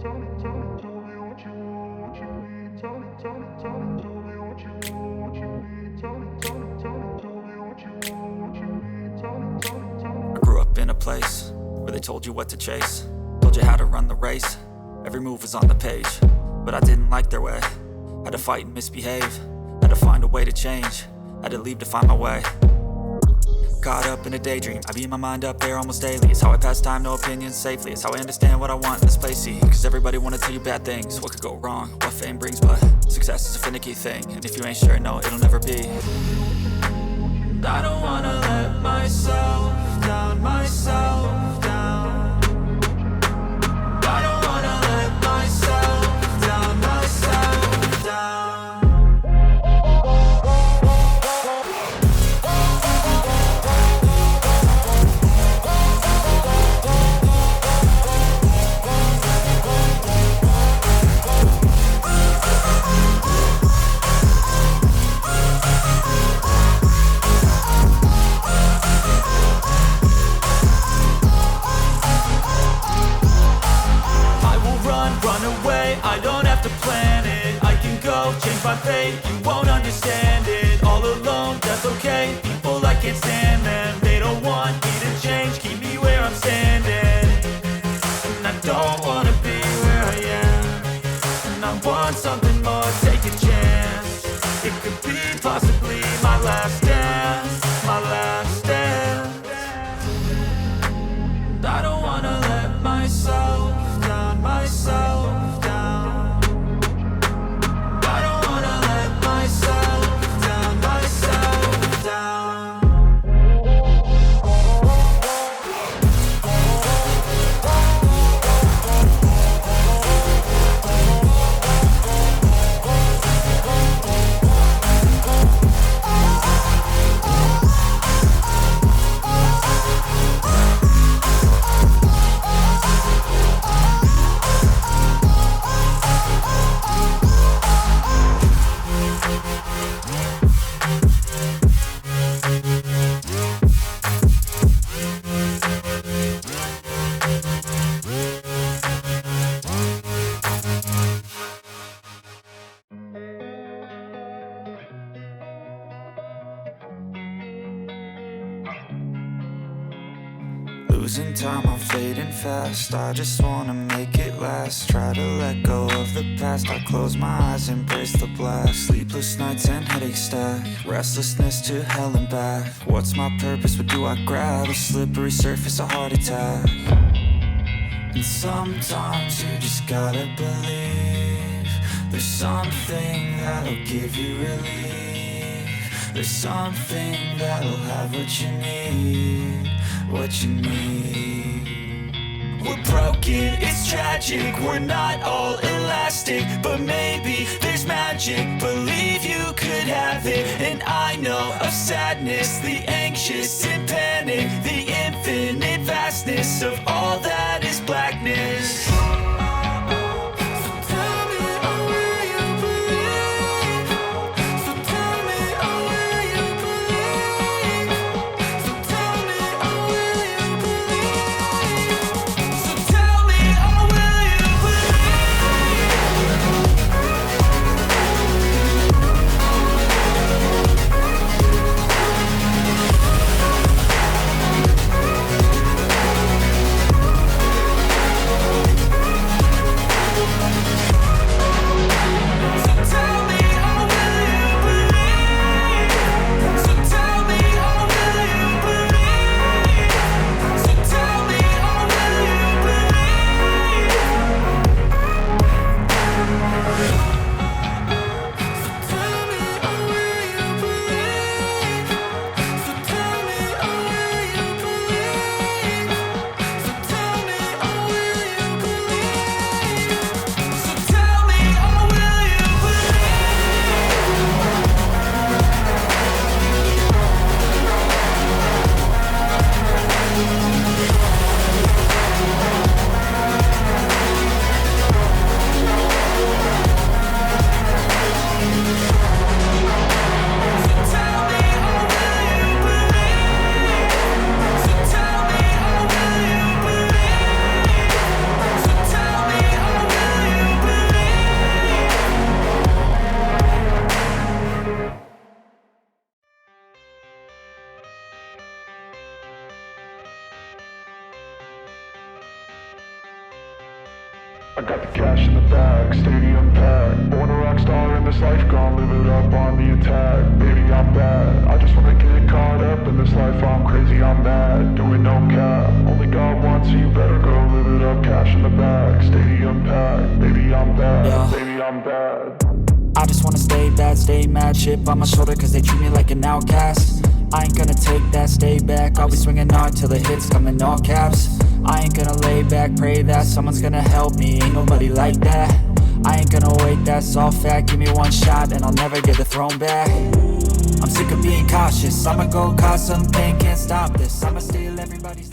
I grew up in a place where they told you what to chase, told you how to run the race. Every move was on the page, but I didn't like their way. Had to fight and misbehave, had to find a way to change, had to leave to find my way. Caught up in a daydream, I beat my mind up there almost daily. It's how I pass time, no opinions safely. It's how I understand what I want in this place, see. Cause everybody wanna tell you bad things, what could go wrong, what fame brings. But success is a finicky thing, and if you ain't sure, no, it'll never be. And I don't wanna let myself down, myself down. I don't wanna let myself down, myself down. I don't have to plan it, I can go change my fate. You won't understand it, all alone, that's okay. People I can't stand them, they don't want me to change. Keep me where I'm standing, and I don't wanna be where I am. And I want something more, take a chance. It could be possibly my last dance, my last dance. And I don't wanna let myself down, myself. Losing time, I'm fading fast. I just wanna make it last. Try to let go of the past. I close my eyes, embrace the blast. Sleepless nights and headaches stack. Restlessness to hell and back. What's my purpose? What do I grab? A slippery surface, a heart attack. And sometimes you just gotta believe there's something that'll give you relief. There's something that'll have what you need, what you need. We're broken, it's tragic, we're not all elastic, but maybe there's magic. Believe you could have it. And I know of sadness, the anxious and panic, the infinite vastness of all that is blackness. I got the cash in the bag, stadium packed. Born a rock star in this life, gonna live it up on the attack. Baby, I'm bad, I just wanna get caught up in this life. I'm crazy, I'm mad, doing no cap. Only God wants, so you better go live it up. Cash in the bag, stadium packed. Baby, I'm bad, Yeah. baby, I'm bad. I just wanna stay bad, stay mad. Chip on my shoulder cause they treat me like an outcast. I ain't gonna take that, stay back. I'll be swinging hard till the hits come in all caps. I ain't gonna lay back, pray that someone's gonna help me. Ain't nobody like that. I ain't gonna wait, that's all fact. Give me one shot and I'll never get the throne back. I'm sick of being cautious. I'ma go cause some pain, can't stop this. I'ma steal everybody's